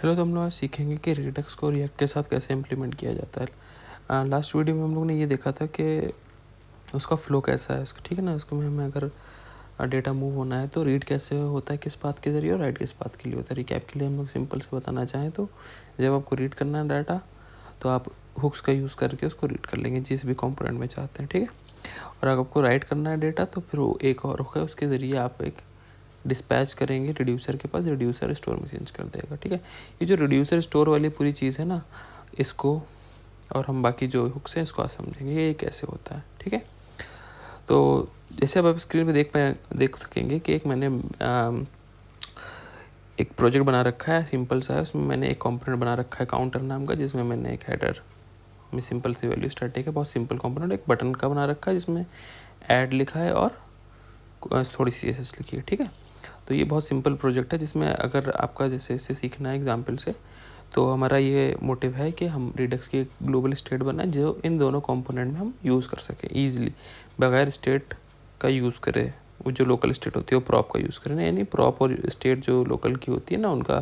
Hello, तो हम लोग आज सीखेंगे कि रिडक्स को रिएक्ट के साथ कैसे इम्प्लीमेंट किया जाता है। लास्ट वीडियो में हम लोग ने ये देखा था कि उसका फ़्लो कैसा है उसका, ठीक है ना। उसको में हमें अगर डेटा मूव होना है तो रीड कैसे होता है, किस बात के ज़रिए, और राइट किस बात के लिए होता है। रिकैप के लिए हम लोग सिंपल से बताना चाहें तो जब आपको रीड करना है डाटा तो आप हुक्स का यूज़ करके उसको रीड कर लेंगे जिस भी कंपोनेंट में चाहते हैं, ठीक है। और अगर आपको राइट करना है डेटा तो फिर वो एक और होगा, उसके ज़रिए आप एक डिस्पैच करेंगे रिड्यूसर के पास, रिड्यूसर स्टोर में चेंज कर देगा, ठीक है। ये जो रिड्यूसर स्टोर वाली पूरी चीज़ है ना, इसको और हम बाकी जो हुक्स हैं इसको आज समझेंगे ये कैसे होता है, ठीक है। तो जैसे अब आप स्क्रीन पे देख सकेंगे कि एक प्रोजेक्ट बना रखा है, सिंपल सा है। उसमें मैंने एक कंपोनेंट बना रखा है काउंटर नाम का, जिसमें मैंने एक हेडर में सिंपल सी वैल्यू स्टैटिक है, बहुत सिंपल कंपोनेंट। एक बटन का बना रखा है जिसमें ऐड लिखा है और थोड़ी सी CSS लिखी है, ठीक है। तो ये बहुत सिंपल प्रोजेक्ट है जिसमें अगर आपका जैसे इससे सीखना है एग्जाम्पल से, तो हमारा ये मोटिव है कि हम रिडक्स की एक ग्लोबल स्टेट बनाएं जो इन दोनों कंपोनेंट में हम यूज़ कर सकें ईजिली, बगैर स्टेट का यूज़ करें। वो जो लोकल स्टेट होती है वो प्रॉप का यूज़ करें, यानी प्रॉप और स्टेट जो लोकल की होती है ना, उनका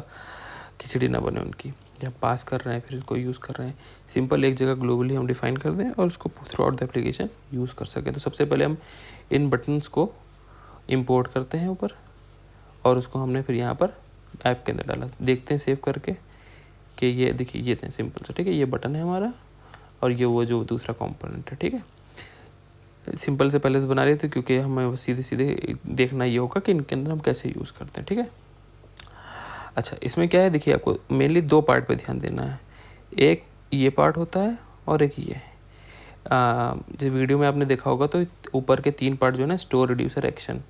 खिचड़ी ना बने उनकी। जब पास कर रहे हैं फिर इसको यूज़ कर रहे हैं, सिंपल एक जगह ग्लोबली हम डिफाइन कर दें और उसको through out the application use कर सकें। तो सबसे पहले हम इन बटन्स को इंपोर्ट करते हैं ऊपर, और उसको हमने फिर यहाँ पर ऐप के अंदर डाला। देखते हैं सेव करके कि ये देखिए, ये थे सिंपल से, ठीक है। ये बटन है हमारा और ये वो जो दूसरा कंपोनेंट है, ठीक है। सिंपल से पहले से बना लेते क्योंकि हमें सीधे सीधे देखना ये होगा कि इनके अंदर हम कैसे यूज़ करते हैं, ठीक है। अच्छा, इसमें क्या है देखिए, आपको मेनली दो पार्ट पे ध्यान देना है। एक ये पार्ट होता है और एक ये। जो वीडियो में आपने देखा होगा तो ऊपर के 3 पार्ट जो है ना, स्टोर, रिड्यूसर, एक्शन,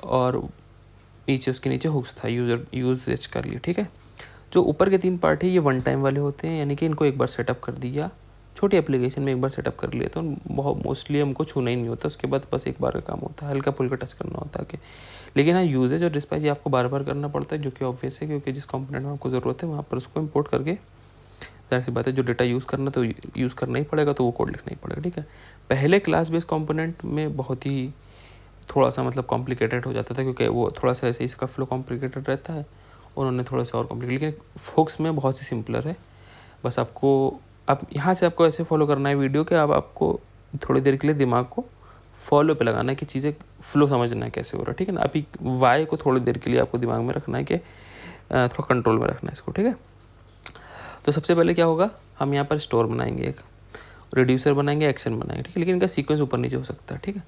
और नीचे उसके नीचे हुक्स था, यूजेज कर लिए, ठीक है। जो ऊपर के 3 पार्ट है ये वन टाइम वाले होते हैं, यानी कि इनको एक बार सेटअप कर दिया, छोटी एप्लीकेशन में एक बार सेटअप कर लिया तो बहुत मोस्टली हमको छूना ही नहीं होता। उसके बाद बस एक बार का काम होता है, हल्का फुल्का टच करना होता है कि। लेकिन हाँ, यूजेज और डिस्पैच ये आपको बार बार करना पड़ता है, जो कि ऑब्वियस है क्योंकि जिस कंपोनेंट में आपको ज़रूरत है वहाँ पर उसको इम्पोर्ट करके, जाहिर सी बात है जो डेटा यूज़ करना तो यूज़ करना ही पड़ेगा, तो वो कोड लिखना ही पड़ेगा, ठीक है। पहले क्लास बेस्ड कंपोनेंट में बहुत ही थोड़ा सा मतलब कॉम्प्लिकेटेड हो जाता था क्योंकि वो थोड़ा सा ऐसे इसका फ्लो कॉम्प्लिकेटेड रहता है, उन्होंने थोड़ा सा और कॉम्प्लिकेट। लेकिन फोक्स में बहुत ही सिंपलर है। बस आपको अब यहाँ से आपको ऐसे फॉलो करना है वीडियो के, अब आपको थोड़ी देर के लिए दिमाग को फॉलो पे लगाना है कि चीज़ें फ्लो समझना है कैसे हो रहा है, ठीक है ना। अभी वाई को थोड़ी देर के लिए आपको दिमाग में रखना है कि थोड़ा कंट्रोल में रखना है इसको, ठीक है। तो सबसे पहले क्या होगा, हम यहाँ पर स्टोर बनाएंगे, एक रिड्यूसर बनाएंगे, एक्शन बनाएंगे, ठीक है। लेकिन इनका सीक्वेंस ऊपर नीचे हो सकता है, ठीक है।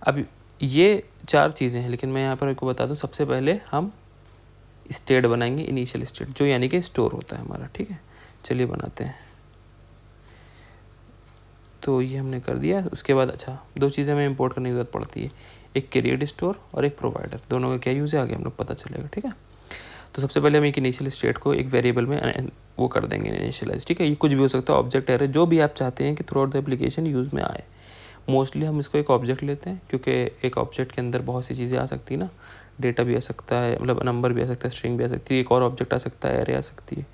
अब ये 4 चीज़ें हैं, लेकिन मैं यहाँ पर आपको बता दूँ, सबसे पहले हम स्टेट बनाएंगे, इनिशियल स्टेट, जो यानी कि स्टोर होता है हमारा, ठीक है। चलिए बनाते हैं। तो ये हमने कर दिया। उसके बाद अच्छा, 2 चीज़ें हमें इंपोर्ट करने की ज़रूरत पड़ती है, एक क्रिएट स्टोर और एक प्रोवाइडर। दोनों का क्या यूज़ है आगे हम लोग पता चलेगा, ठीक है। तो सबसे पहले हम एक इनिशियल स्टेट को एक वेरिएबल में वो कर देंगे इनिशियलाइज, ठीक है। ये कुछ भी हो सकता है, ऑब्जेक्ट एरे, जो भी आप चाहते हैं कि through out the application use में आए। मोस्टली हम इसको एक ऑब्जेक्ट लेते हैं क्योंकि एक ऑब्जेक्ट के अंदर बहुत सी चीज़ें आ सकती है ना, डेटा भी आ सकता है, मतलब नंबर भी आ सकता है, स्ट्रिंग भी आ सकती है, एक और ऑब्जेक्ट आ सकता है, एरे आ सकती है,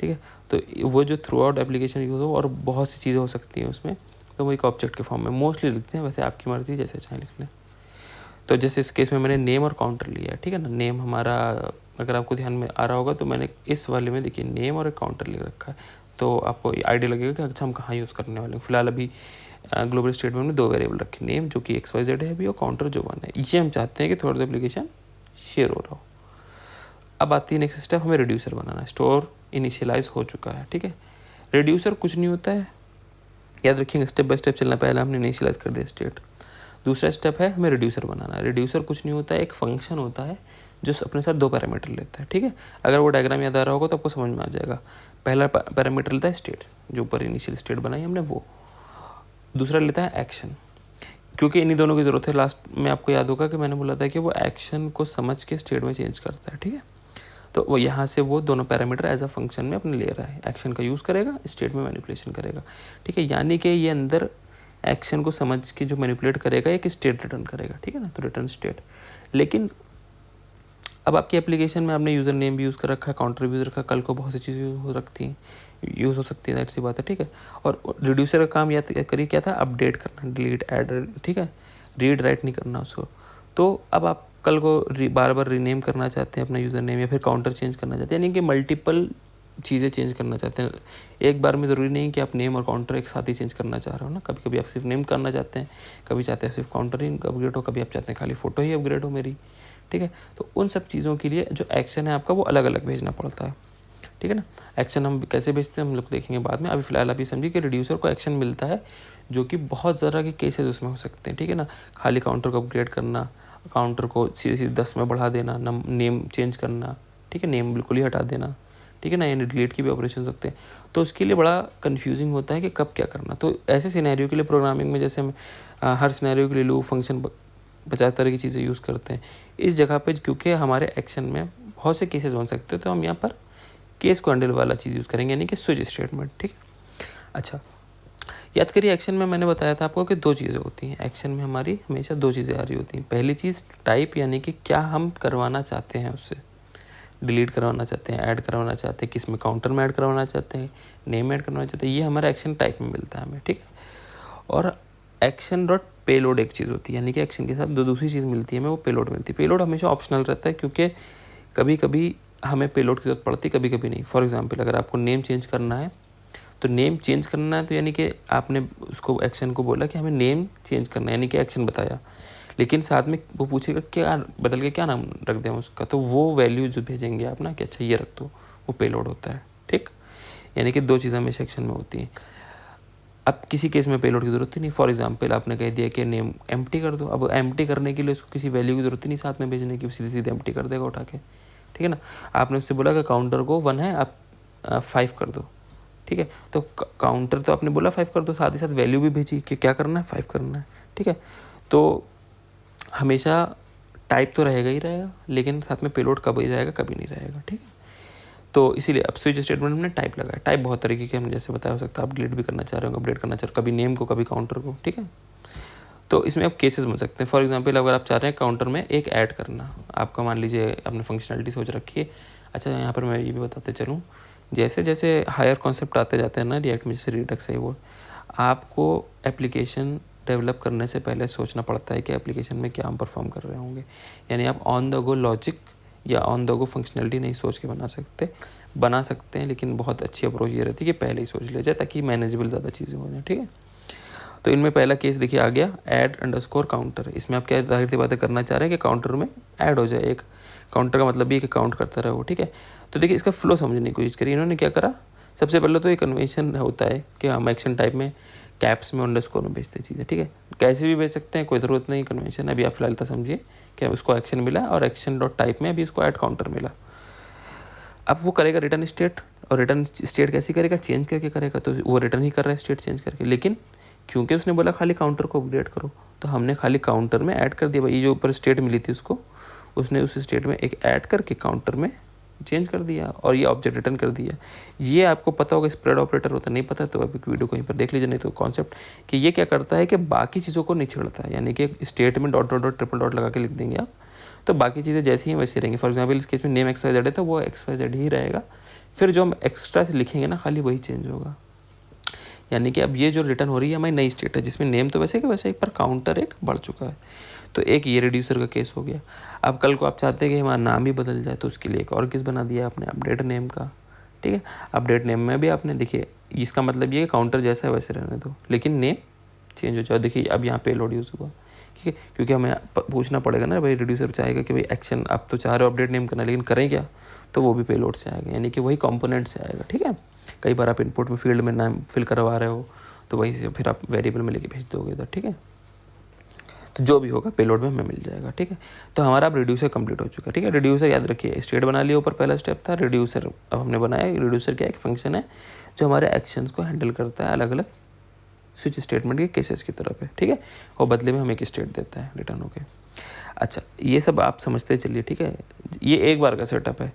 ठीक है। तो वो जो थ्रू आउट एप्लीकेशन यूज़ हो, और बहुत सी चीज़ें हो सकती हैं उसमें, तो वो एक ऑब्जेक्ट के फॉर्म में मोस्टली लिखते हैं। वैसे आपकी मर्ज़ी, जैसे चाहे लिख लें। तो जैसे इस केस में मैंने नेम और काउंटर लिया है, ठीक है ना। नेम हमारा, अगर आपको ध्यान में आ रहा होगा तो मैंने इस वाले में देखिए नेम और एक काउंटर लिख रखा है, तो आपको आइडिया लगेगा कि अच्छा हम कहाँ यूज़ करने वाले हैं। फिलहाल अभी ग्लोबल स्टेट में हमने 2 वेरिएबल रखे, नेम जो कि XYZ है अभी, और काउंटर जो 1 है। ये हम चाहते हैं कि थोड़ा एप्लीकेशन शेयर हो रहा हो। अब आती है नेक्स्ट स्टेप, हमें रिड्यूसर बनाना है। स्टोर इनिशियलाइज हो चुका है, ठीक है। रिड्यूसर कुछ नहीं होता है, याद रखिएगा, स्टेप बाय स्टेप चलना। पहले हमने इनिशियलाइज कर दिया स्टेट, दूसरा स्टेप है हमें रिड्यूसर बनाना है। रिड्यूसर कुछ नहीं होता है, एक फंक्शन होता है जो अपने साथ 2 पैरामीटर लेता है, ठीक है। अगर वो डायग्राम याद आ रहा होगा तो आपको समझ में आ जाएगा। पहला पैरामीटर लेता है स्टेट, जो ऊपर इनिशियल स्टेट बनाई हमने वो। दूसरा लेता है एक्शन, क्योंकि इन्हीं दोनों की ज़रूरत है। लास्ट में आपको याद होगा कि मैंने बोला था कि वो एक्शन को समझ के स्टेट में चेंज करता है, ठीक है। तो वो यहाँ से वो दोनों पैरामीटर एज अ फंक्शन में अपने ले रहा है, एक्शन का यूज़ करेगा, स्टेट में मैनिपुलेशन करेगा, ठीक है। यानी कि ये अंदर एक्शन को समझ के जो मैनिपुलेट करेगा एक स्टेट रिटर्न करेगा, ठीक है ना। तो रिटर्न स्टेट। लेकिन अब आपकी एप्लीकेशन में आपने यूज़र नेम भी यूज़ कर रखा है, काउंटर भी यूज़ रखा है, कल को बहुत सी चीज़ें यूज़ हो सकती है, दैट सी बात है, ठीक है। और रिड्यूसर का काम याद करिए क्या था, अपडेट करना, डिलीट, ऐड, ठीक है। रीड राइट नहीं करना उसको। तो अब आप कल को बार बार रीनेम करना चाहते हैं अपना यूज़र नेम, या फिर काउंटर चेंज करना चाहते हैं, यानी कि मल्टीपल चीज़ें चेंज करना चाहते हैं, एक बार में ज़रूरी नहीं कि आप नेम और काउंटर एक साथ ही चेंज करना चाह रहे हो ना। कभी कभी आप सिर्फ नेम करना चाहते हैं, कभी चाहते हैं सिर्फ काउंटर ही अपग्रेड हो, कभी आप चाहते हैं खाली फ़ोटो ही अपग्रेड हो मेरी, ठीक है। तो उन सब चीज़ों के लिए जो एक्शन है आपका वो अलग अलग भेजना पड़ता है, ठीक है ना। एक्शन हम कैसे भेजते हैं हम लोग देखेंगे बाद में। अभी फ़िलहाल आप ये समझिए कि रिड्यूसर को एक्शन मिलता है जो कि बहुत ज़्यादा के केसेस उसमें हो सकते हैं, ठीक है ना। खाली काउंटर को अपग्रेड करना, काउंटर को सीधे सीधे 10 में बढ़ा देना, नेम चेंज करना, ठीक है, नेम बिल्कुल ही हटा देना, ठीक है ना, यानी डिलीट की भी ऑपरेशन हो सकते हैं। तो उसके लिए बड़ा कन्फ्यूजिंग होता है कि कब क्या करना। तो ऐसे सिनेरियो के लिए प्रोग्रामिंग में जैसे हम हर सिनेरियो के लिए लूप फंक्शन 50 तरह की चीज़ें यूज़ करते हैं। इस जगह पे क्योंकि हमारे एक्शन में बहुत से केसेस बन सकते हैं तो हम यहाँ पर केस को हैंडल वाला चीज़ यूज़ करेंगे, यानी कि स्विच स्टेटमेंट, ठीक है। अच्छा, याद करिए एक्शन में मैंने बताया था आपको कि 2 चीज़ें होती हैं। एक्शन में हमारी हमेशा 2 चीज़ें आ रही होती हैं। पहली चीज़ टाइप, यानी कि क्या हम करवाना चाहते हैं उससे, डिलीट करवाना चाहते हैं, ऐड करवाना चाहते हैं, किस में काउंटर में ऐड करवाना चाहते हैं, नेम ऐड करवाना चाहते हैं, ये हमारा एक्शन टाइप में मिलता है हमें, ठीक है। और एक्शन डॉट पेलोड एक चीज़ होती है, यानी कि एक्शन के साथ दूसरी चीज़ मिलती है हमें, वो पेलोड मिलती है। पेलोड हमेशा ऑप्शनल रहता है क्योंकि कभी कभी हमें पेलोड की ज़रूरत पड़ती है, कभी कभी नहीं। फॉर एग्जांपल अगर आपको नेम चेंज करना है तो नेम चेंज करना है तो यानी कि आपने उसको एक्शन को बोला कि हमें नेम चेंज करना है, यानी कि एक्शन बताया, लेकिन साथ में वो पूछेगा क्या बदल के क्या नाम रख दें उसका, तो वो वैल्यू जो भेजेंगे आप ना कि अच्छा ये रख दो, वो पेलोड होता है, ठीक। यानी कि 2 चीज़ें हमेशा एक्शन में होती हैं। अब किसी केस में पेलोड की ज़रूरत ही नहीं। फॉर एग्जांपल आपने कह दिया कि नेम एम्प्टी कर दो, अब एम्प्टी करने के लिए उसको किसी वैल्यू की ज़रूरत ही नहीं साथ में भेजने की, सीधे सीधे एम्प्टी कर देगा उठा के, ठीक है ना। आपने उससे बोला कि काउंटर को 1 है, आप 5 कर दो, ठीक है। तो काउंटर तो आपने बोला 5 कर दो, साथ ही साथ वैल्यू भी भेजी कि क्या करना है, 5 करना है, ठीक है। तो हमेशा टाइप तो रहेगा ही रहेगा, लेकिन साथ में पेलोड कभी रहेगा कभी नहीं रहेगा, ठीक है। तो इसीलिए अब स्विच स्टेटमेंट में टाइप लगा है। टाइप बहुत तरीके के हम जैसे बताया हो सकता है, आप डिलीट भी करना चाह रहे हो, अपडेट करना चाह रहे हो, कभी नेम को कभी काउंटर को, ठीक है। तो इसमें अब केसेस बन सकते हैं। फॉर एग्जांपल अगर आप चाह रहे हैं काउंटर में एक ऐड करना, आपका मान लीजिए आपने फंक्शनलिटी सोच रखी है। अच्छा, यहाँ पर मैं ये भी बताते चलूँ, जैसे जैसे हायर कॉन्सेप्ट आते जाते हैं ना रिएक्ट में, जैसे रिडक्स है, वो आपको एप्लीकेशन डेवलप करने से पहले सोचना पड़ता है कि एप्लीकेशन में क्या हम परफॉर्म कर रहे होंगे। यानी आप ऑन द गो लॉजिक या ऑन द गो फंक्शनलिटी नहीं सोच के बना सकते हैं, लेकिन बहुत अच्छी अप्रोच ये रहती है कि पहले ही सोच लिया जाए ताकि मैनेजेबल ज़्यादा चीज़ें हो जाए, ठीक है। तो इनमें पहला केस देखिए आ गया, ऐड अंडरस्कोर काउंटर। इसमें आप क्या जाहिर सी बातें करना चाह रहे हैं कि काउंटर में ऐड हो जाए एक। काउंटर का मतलब भी है कि काउंट करता रहे वो, ठीक है। तो देखिए इसका फ्लो समझने की कोशिश करिए। इन्होंने क्या करा, सबसे पहले तो एक कन्वेंशन होता है कि हम एक्शन टाइप में कैप्स में अंडरस्कोर में भेजते हैं चीज़ें, ठीक है। कैसे भी भेज सकते हैं, कोई ज़रूरत नहीं कन्वेंशन। अभी आप फिलहाल तो समझिए कि उसको एक्शन मिला और एक्शन डॉट टाइप में अभी उसको ऐड काउंटर मिला। अब वो करेगा रिटर्न स्टेट, और रिटर्न स्टेट कैसी करेगा, चेंज करके करेगा। तो वो रिटर्न ही कर रहा है स्टेट चेंज करके, लेकिन क्योंकि उसने बोला खाली काउंटर को अपडेट करो, तो हमने खाली काउंटर में ऐड कर दिया। भाई ये जो ऊपर स्टेट मिली थी उसको, उसने उस स्टेट में एक ऐड करके काउंटर में चेंज कर दिया और ये ऑब्जेक्ट रिटर्न कर दिया। ये आपको पता होगा स्प्रेड ऑपरेटर होता है, नहीं पता तो अभी वीडियो कहीं पर देख लीजिए, नहीं तो कॉन्सेप्ट कि ये क्या करता है कि बाकी चीज़ों को नहीं छेड़ता है। यानी कि स्टेट में dot dot dot triple dot लगा के लिख देंगे आप, तो बाकी चीज़ें जैसी हैं वैसी रहेंगी। फॉर एग्जाम्पल इस केस में नेम XYZ है तो वो XYZ ही रहेगा, फिर जो हम एक्स्ट्रा से लिखेंगे ना खाली वही चेंज होगा। यानी कि अब ये जो रिटर्न हो रही है हमारी नई स्टेट है, जिसमें नेम तो वैसे कि वैसे एक पर काउंटर एक बढ़ चुका है। तो एक ये रिड्यूसर का केस हो गया। अब कल को आप चाहते हैं कि हमारा नाम ही बदल जाए, तो उसके लिए एक और केस बना दिया आपने अपडेट नेम का, ठीक है। अपडेट नेम में भी आपने देखिए इसका मतलब ये काउंटर जैसा है वैसे रहने दो, लेकिन नेम चेंज हो जाए। देखिए अब यहाँ पे लोड यूज़ हुआ, ठीक है, क्योंकि हमें पूछना पड़ेगा ना भाई, रिड्यूसर चाहेगा कि भाई एक्शन आप तो चाह रहे हो अपडेट नेम करना, लेकिन करें क्या, तो वो भी पेलोड से आएगा, यानी कि वही कंपोनेंट से आएगा, ठीक है। कई बार आप इनपुट में फील्ड में नाम फिल करवा रहे हो तो वहीं से फिर आप वेरिएबल में लेके भेज दोगे इधर, ठीक है। तो जो भी होगा पेलोड में हमें मिल जाएगा, ठीक है। तो हमारा अब रिड्यूसर कंप्लीट हो चुका है, ठीक है। रिड्यूसर याद रखिए, स्टेट बना लिया ऊपर, पहला स्टेप था रिड्यूसर। अब हमने बनाया रिड्यूसर क्या एक फंक्शन है जो हमारे एक्शंस को हैंडल करता है अलग अलग स्विच स्टेटमेंट के केसेस की तरफ है, ठीक है। और बदले में हमें एक स्टेट देता है रिटर्न होके। अच्छा, ये सब आप समझते चलिए, ठीक है। ये एक बार का सेटअप है,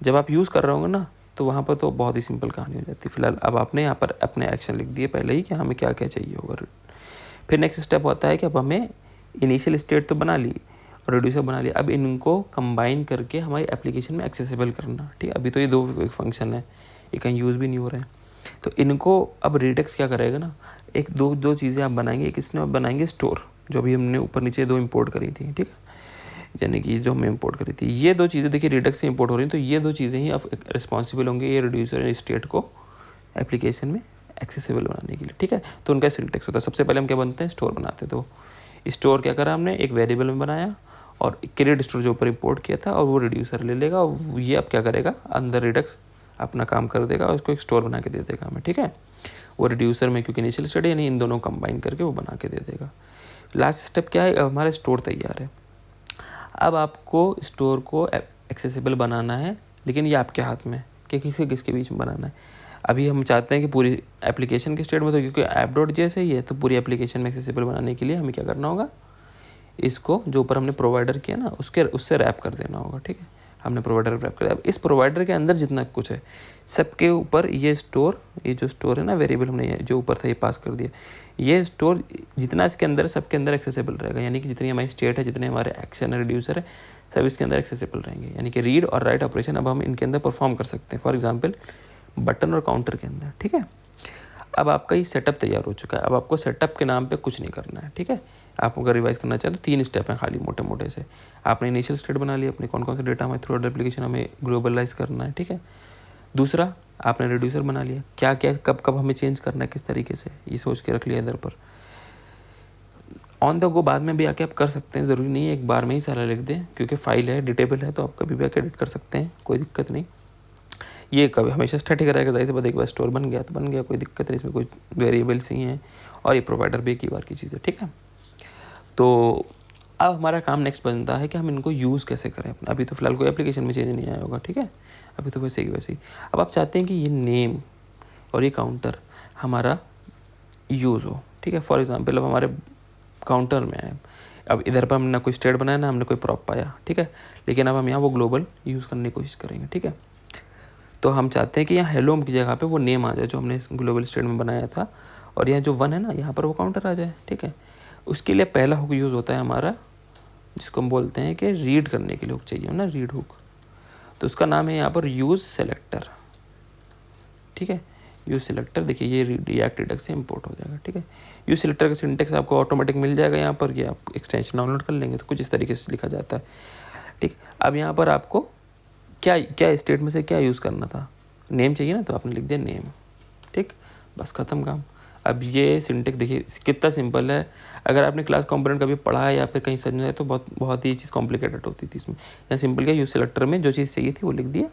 जब आप यूज़ कर रहे होंगे ना तो वहाँ पर तो बहुत ही सिंपल कहानी हो जाती है। फिलहाल अब आपने यहाँ पर अपने एक्शन लिख दिए पहले ही कि हमें क्या क्या चाहिए होगा। फिर नेक्स्ट स्टेप होता है कि अब हमें इनिशियल स्टेट तो बना ली और रिड्यूसर बना लिया, अब इनको कंबाइन करके हमारी एप्लीकेशन में एक्सेसिबल करना, ठीक है। अभी तो ये 2 फंक्शन है, ये कहीं यूज़ भी नहीं हो रहे हैं, तो इनको अब रिडक्स क्या करेगा ना, एक दो चीज़ें आप बनाएंगे। एक इसमें आप बनाएंगे स्टोर, जो भी हमने ऊपर नीचे 2 इंपोर्ट करी थी, ठीक है। यानी कि जो हमने इंपोर्ट करी थी। ये दो चीज़ें देखिए रिडक्स से इंपोर्ट हो रही हैं, तो ये दो चीज़ें ही अब रिस्पॉन्सिबल होंगे ये रिड्यूसर स्टेट को एप्लीकेशन में एक्सेसिबल बनाने के लिए, ठीक है। तो उनका सिंटेक्स होता है, सबसे पहले हम क्या बनते हैं, स्टोर बनाते हैं। तो स्टोर क्या करा हमने, एक वेरिएबल में बनाया और क्रिएट स्टोर जो ऊपर इंपोर्ट किया था, और वो रिड्यूसर ले लेगा और ये अब क्या करेगा, अंदर रिडक्स अपना काम कर देगा और उसको एक स्टोर बना के दे देगा हमें, ठीक है। वो रिड्यूसर में क्योंकि इनिशियल स्टेट है, यानी इन दोनों कंबाइन करके वो बना के दे देगा। लास्ट स्टेप क्या है, अब हमारा स्टोर तैयार है। अब आपको स्टोर को एक्सेसिबल बनाना है, लेकिन ये आपके हाथ में कि किसके बीच में बनाना है। अभी हम चाहते हैं कि पूरी एप्लीकेशन के स्टेट में, तो क्योंकि ऐप डॉट जेएस है ये, तो पूरी एप्लीकेशन में एक्सेसिबल बनाने के लिए हमें क्या करना होगा, इसको जो ऊपर हमने प्रोवाइडर किया ना उससे रैप कर देना होगा, ठीक है। हमने प्रोवाइडर रैप कर दिया। अब इस प्रोवाइडर के अंदर जितना कुछ है सबके ऊपर ये जो स्टोर है ना, वेरिएबल हमने जो ऊपर था ये पास कर दिया, ये स्टोर जितना इसके अंदर है सबके अंदर एक्सेसिबल रहेगा। यानी कि जितनी हमारी स्टेट है, जितने हमारे एक्शन है, रिड्यूसर है, सब इसके अंदर एक्सेसिबल रहेंगे। यानी कि रीड और राइट ऑपरेशन अब हम इनके अंदर परफॉर्म कर सकते हैं, फॉर एग्जाम्पल बटन और काउंटर के अंदर, ठीक है। अब आपका ये सेटअप तैयार हो चुका है। अब आपको सेटअप के नाम पे कुछ नहीं करना है, ठीक है। आप अगर रिवाइज करना चाहें तो 3 स्टेप हैं खाली मोटे मोटे से। आपने इनिशियल स्टेट बना लिया, अपने कौन कौन से डेटा हमें थ्रू आउट एप्लीकेशन हमें ग्लोबलाइज करना है, ठीक है। दूसरा, आपने रिड्यूसर बना लिया, क्या क्या कब कब हमें चेंज करना है, किस तरीके से, ये सोच के रख लिया इधर पर। ऑन द गो बाद में भी आके आप कर सकते हैं, ज़रूरी नहीं है एक बार में ही सारा लिख दें, क्योंकि फाइल है, एडिटेबल है, तो आप कभी भी आके एडिट कर सकते हैं, कोई दिक्कत नहीं। ये कभी हमेशा स्टैटिक रहेगा, जाहिर सी बात, एक बार स्टोर बन गया तो बन गया, कोई दिक्कत नहीं, इसमें कोई वेरिएबल्स ही हैं, और ये प्रोवाइडर भी एक ही बार की चीज़ है, ठीक है। तो अब हमारा काम नेक्स्ट बनता है कि हम इनको यूज़ कैसे करें। अभी तो फिलहाल कोई एप्लीकेशन में चेंज नहीं आया होगा, ठीक है, अभी तो वैसे ही। अब आप चाहते हैं कि ये नेम और ये काउंटर हमारा यूज़ हो, ठीक है। फॉर एग्जांपल अब हमारे काउंटर में है, अब इधर पर हमने कोई स्टेट बनाया ना, हमने कोई प्रॉप पाया, ठीक है, लेकिन अब हम यहाँ वो ग्लोबल यूज़ करने की कोशिश करेंगे, ठीक है। तो हम चाहते हैं कि यहाँ हेलो की जगह पे वो नेम आ जाए जो हमने ग्लोबल स्टेट में बनाया था, और यहाँ जो 1 है ना, यहाँ पर वो काउंटर आ जाए, ठीक है। उसके लिए पहला हुक यूज़ होता है हमारा, जिसको हम बोलते हैं कि रीड करने के लिए हुक चाहिए ना, रीड हुक। तो उसका नाम है यहाँ पर यूज़ सेलेक्टर, ठीक है। यूज़ सेलेक्टर, देखिए ये रिएक्ट रिडक्स से इंपोर्ट हो जाएगा, ठीक है। यूज़ सेलेक्टर का सिंटेक्स आपको ऑटोमेटिक मिल जाएगा यहाँ पर, ये आप एक्सटेंशन डाउनलोड कर लेंगे तो कुछ इस तरीके से लिखा जाता है, ठीक। अब यहाँ पर आपको क्या स्टेट में से क्या यूज़ करना था, नेम चाहिए ना, तो आपने लिख दिया नेम, ठीक, बस ख़त्म काम। अब ये सिंटेक्स देखिए कितना सिंपल है। अगर आपने क्लास कंपोनेंट कभी पढ़ा है या फिर कहीं समझा है तो बहुत ही चीज़ कॉम्प्लिकेटेड होती थी इसमें। यहाँ सिंपल क्या, यूज़ सेलेक्टर में जो चीज़ चाहिए थी वो लिख दिया,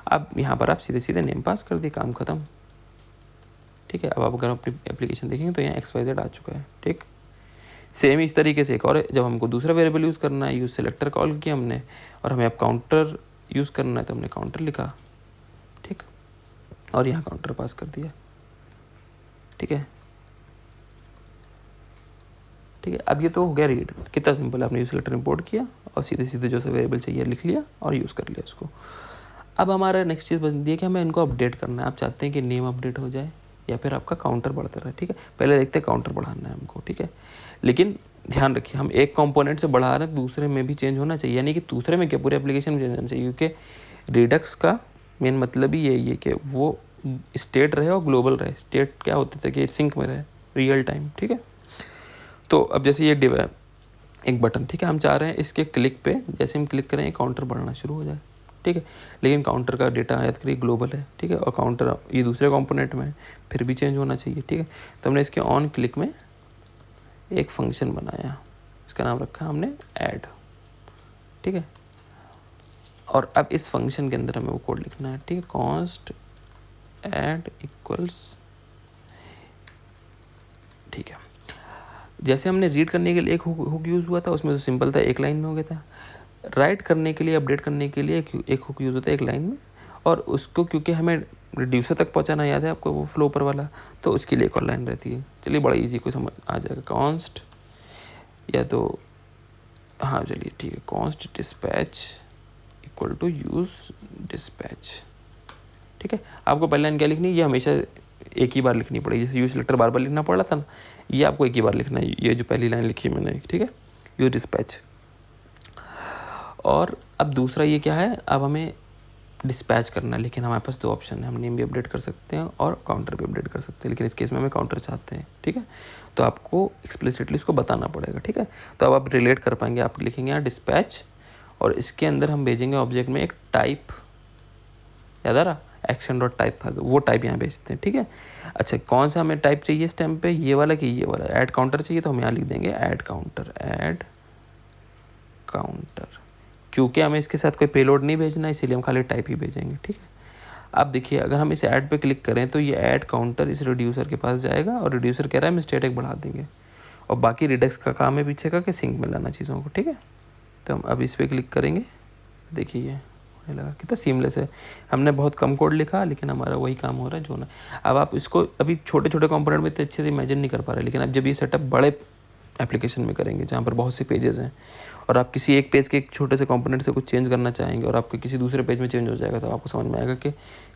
अब यहाँ पर आप सीधे सीधे नेम पास कर दिए, काम ख़त्म, ठीक है। अब आप अगर अपनी एप्लीकेशन देखेंगे तो यहाँ XYZ आ चुका है, ठीक। सेम इस तरीके से एक और, जब हमको दूसरा वेरिएबल यूज़ करना है, यूज़ सेलेक्टर कॉल किया हमने, और हमें अब काउंटर यूज़ करना है तो हमने काउंटर लिखा, ठीक, और यहाँ काउंटर पास कर दिया, ठीक है, ठीक है। अब ये तो हो गया रीड, कितना सिंपल है, आपने यूज़ सेलेक्टर इंपोर्ट किया और सीधे सीधे जो सा वेरिएबल चाहिए लिख लिया और यूज़ कर लिया उसको। अब हमारा नेक्स्ट चीज़ बनती है कि हमें इनको अपडेट करना है। आप चाहते हैं कि नेम अपडेट हो जाए या फिर आपका काउंटर बढ़ता रहे, ठीक है। पहले देखते हैं काउंटर बढ़ाना है हमको, ठीक है, लेकिन ध्यान रखिए हम एक कंपोनेंट से बढ़ा रहे हैं, दूसरे में भी चेंज होना चाहिए, यानी कि दूसरे में क्या, पूरे एप्लीकेशन में चेंज होना चाहिए, क्योंकि रिडक्स का मेन मतलब ही यही है कि वो स्टेट रहे और ग्लोबल रहे। स्टेट क्या होते थे कि सिंक में रहे, रियल टाइम, ठीक है। तो अब जैसे ये एक बटन, ठीक है, हम चाह रहे हैं इसके क्लिक पे जैसे हम क्लिक करें काउंटर बढ़ना शुरू हो जाए, ठीक है, लेकिन काउंटर का डेटा याद करिए ग्लोबल है, ठीक है, और काउंटर ये दूसरे कंपोनेंट में फिर भी चेंज होना चाहिए, ठीक है। तो हमने इसके ऑन क्लिक में एक फंक्शन बनाया, इसका नाम रखा हमने ऐड, ठीक है, और अब इस फंक्शन के अंदर हमें वो कोड लिखना है, ठीक है, कॉन्स्ट ऐड इक्वल्स, ठीक है। जैसे हमने रीड करने के लिए एक हुक यूज़ हुआ था, उसमें तो सिंपल था, एक लाइन में हो गया था। राइट करने के लिए, अपडेट करने के लिए एक हुक यूज़ होता है एक लाइन में, और उसको क्योंकि हमें रिड्यूसर तक पहुंचाना, याद है आपको वो फ्लो पर वाला, तो उसके लिए एक और लाइन रहती है। चलिए बड़ा इजी को समझ आ जाएगा, कॉन्स्ट या तो हाँ चलिए ठीक है, const dispatch equal to use dispatch, ठीक है। आपको पहली लाइन क्या लिखनी है, ये हमेशा एक ही बार लिखनी पड़ेगी, जैसे यूज़ सेलेक्टर बार बार लिखना पड़ रहा था ना, ये आपको एक ही बार लिखना है, ये जो पहली लाइन लिखी है मैंने, ठीक है, यूज़ डिस्पैच। और अब दूसरा ये क्या है, अब हमें डिस्पैच करना है, लेकिन हमारे पास 2 ऑप्शन है, हम नेम भी अपडेट कर सकते हैं और काउंटर भी अपडेट कर सकते हैं, लेकिन इस केस में हमें काउंटर चाहते हैं, ठीक है। तो आपको एक्सप्लिसिटली इसको बताना पड़ेगा, ठीक है। तो अब आप रिलेट कर पाएंगे, आप लिखेंगे यहाँ डिस्पैच और इसके अंदर हम भेजेंगे ऑब्जेक्ट में एक टाइप, याद आ रहा, एक्शन डॉट टाइप था, तो वो टाइप यहाँ भेजते हैं, ठीक है। अच्छा, कौन सा हमें टाइप चाहिए इस टाइम पे, ये वाला कि ये वाला, ऐड काउंटर चाहिए, तो हम यहाँ लिख देंगे ऐड काउंटर, ऐड काउंटर, क्योंकि हमें इसके साथ कोई पेलोड नहीं भेजना, इसीलिए हम खाली टाइप ही भेजेंगे, ठीक है। अब देखिए, अगर हम इस ऐड पे क्लिक करें तो ये ऐड काउंटर इस रिड्यूसर के पास जाएगा, और रिड्यूसर कह रहा है हम स्टैटिक बढ़ा देंगे, और बाकी रिडक्स का काम है पीछे का कि सिंक में लाना चीज़ों को, ठीक है। तो हम अब इस पर क्लिक करेंगे, देखिए ये होने लगा, कितना सीमलेस है। हमने बहुत कम कोड लिखा, लेकिन हमारा वही काम हो रहा है जो ना। अब आप इसको अभी छोटे छोटे कंपोनेंट में तो अच्छे से इमेजिन नहीं कर पा रहे, लेकिन अब जब ये सेटअप बड़े एप्लीकेशन में करेंगे जहाँ पर बहुत से पेजेस हैं, और आप किसी एक पेज के एक छोटे से कंपोनेंट से कुछ चेंज करना चाहेंगे और आपके किसी दूसरे पेज में चेंज हो जाएगा, तो आपको समझ में आएगा कि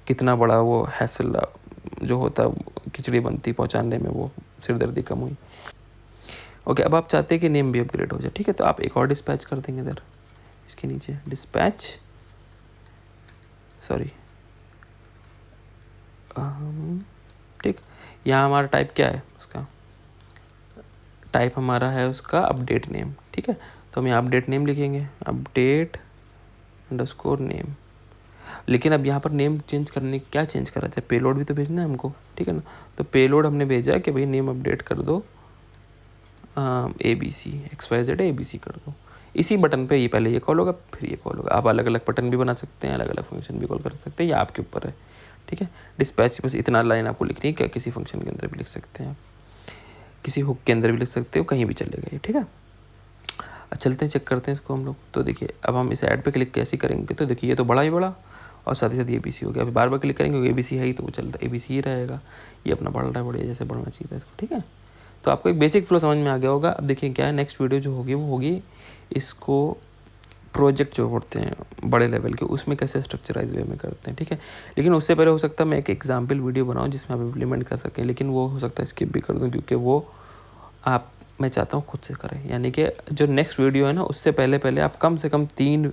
कितना बड़ा वो हैसल जो होता, खिचड़ी बनती पहुँचाने में, वो सिरदर्दी कम हुई। ओके, अब आप चाहते हैं कि नेम भी अपग्रेड हो जाए, ठीक है, तो आप एक और डिस्पैच कर देंगे इधर, इसके नीचे डिस्पैच, सॉरी, ठीक। यहाँ हमारा टाइप क्या है, उसका टाइप हमारा है उसका अपडेट नेम, ठीक है। तो हम यहाँ अपडेट नेम लिखेंगे, अपडेट अंडरस्कोर नेम। लेकिन अब यहाँ पर नेम चेंज करने, क्या चेंज करा जाए, पेलोड भी तो भेजना है हमको, ठीक है ना। तो पेलोड हमने भेजा कि भाई नेम अपडेट कर दो ABC XYZ ABC कर दो। इसी बटन पे ये पहले ये कॉल होगा, फिर ये कॉल होगा। आप अलग अलग बटन भी बना सकते हैं, अलग अलग फंक्शन भी कॉल कर सकते हैं, ये आपके ऊपर है, ठीक है। डिस्पैच बस इतना लाइन आपको लिखनी है, क्या किसी फंक्शन के अंदर भी लिख सकते हैं, किसी हुक के अंदर भी लिख सकते हो, कहीं भी चलेगा ये, ठीक है। चलते हैं, चेक करते हैं इसको हम लोग। तो देखिए, अब हम इस ऐड पे क्लिक कैसे करेंगे, तो देखिए ये तो बड़ा ही बड़ा, और साथ ही साथ ABC हो गया। अभी बार बार क्लिक करेंगे क्योंकि ABC है ही, तो वो चलता ABC ही रहेगा, ये अपना बढ़ रहा है, बढ़िया जैसे बढ़ना चाहिए था इसको, ठीक है। तो आपको एक बेसिक फ्लो समझ में आ गया होगा। अब देखिए क्या है, नेक्स्ट वीडियो जो होगी वो होगी इसको प्रोजेक्ट जो होते हैं बड़े लेवल के, उसमें कैसे स्ट्रक्चराइज वे में करते हैं, ठीक है। लेकिन उससे पहले हो सकता है मैं एक एग्जाम्पल वीडियो बनाऊँ जिसमें आप इम्प्लीमेंट कर सकें, लेकिन वो हो सकता है स्किप भी कर दूँ, क्योंकि वो आप, मैं चाहता हूँ खुद से करें। यानी कि जो नेक्स्ट वीडियो है ना, उससे पहले पहले आप कम से कम 3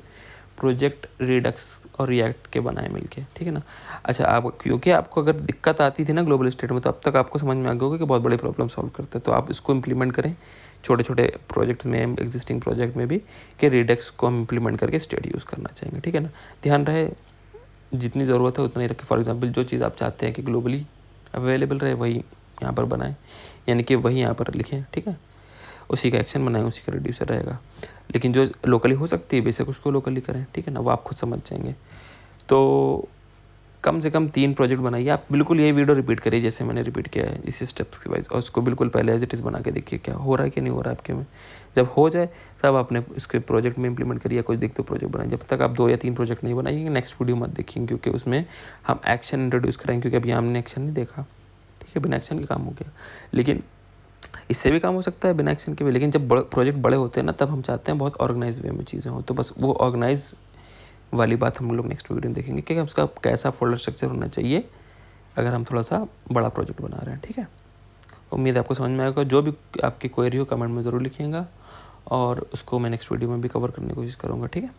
प्रोजेक्ट रिडक्स और रिएक्ट के बनाए मिलके, ठीक है ना। अच्छा, आप क्योंकि आपको अगर दिक्कत आती थी ना ग्लोबल स्टेट में, तो अब तक आपको समझ में आ गया होगा कि बहुत बड़े प्रॉब्लम सॉल्व करते हैं। तो आप इसको इम्प्लीमेंट करें छोटे छोटे प्रोजेक्ट में, एग्जिस्टिंग प्रोजेक्ट में भी, कि रिडक्स को हम इम्प्लीमेंट करके स्टेट यूज़ करना चाहेंगे, ठीक है ना। ध्यान रहे जितनी ज़रूरत है उतना ही रखें। फॉर एग्जाम्पल, जो चीज़ आप चाहते हैं कि ग्लोबली अवेलेबल रहे, वही यहाँ पर बनाएं, यानी कि वही यहाँ पर लिखें, ठीक है। उसी का एक्शन बनाएं, उसी का रिड्यूसर रहेगा। लेकिन जो लोकली हो सकती है, बेशक उसको लोकली करें, ठीक है ना, वो आप खुद समझ जाएंगे। तो कम से कम 3 प्रोजेक्ट बनाइए। आप बिल्कुल यही वीडियो रिपीट करिए जैसे मैंने रिपीट किया है, इसी स्टेप्स के वाइज, और उसको बिल्कुल पहले एज इट इज़ बना के देखिए क्या हो रहा है कि नहीं हो रहा है आपके में। जब हो जाए तब आपने इसके प्रोजेक्ट में इंप्लीमेंट करिए, कुछ देखते प्रोजेक्ट बनाइए। जब तक आप 2 या 3 प्रोजेक्ट नहीं बनाइए, नेक्स्ट वीडियो मत देखिए, क्योंकि उसमें हम एक्शन इंट्रोड्यूस करेंगे, क्योंकि अभी हमने एक्शन नहीं देखा, ठीक है, बिना एक्शन के काम हो गया। लेकिन इससे भी काम हो सकता है बिना एक्शन के भी। लेकिन जब प्रोजेक्ट बड़े होते हैं ना, तब हम चाहते हैं बहुत ऑर्गेनाइज वे में चीज़ें हो। तो बस वो ऑर्गेनाइज वाली बात हम लोग नेक्स्ट वीडियो में देखेंगे कि उसका कैसा फोल्डर स्ट्रक्चर होना चाहिए अगर हम थोड़ा सा बड़ा प्रोजेक्ट बना रहे हैं, ठीक है। उम्मीद है आपको समझ में आएगा। जो भी आपकी क्वेरी हो कमेंट में ज़रूर लिखिएगा, और उसको मैं नेक्स्ट वीडियो में भी कवर करने की कोशिश करूँगा, ठीक है।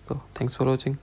तो थैंक्स फॉर वॉचिंग।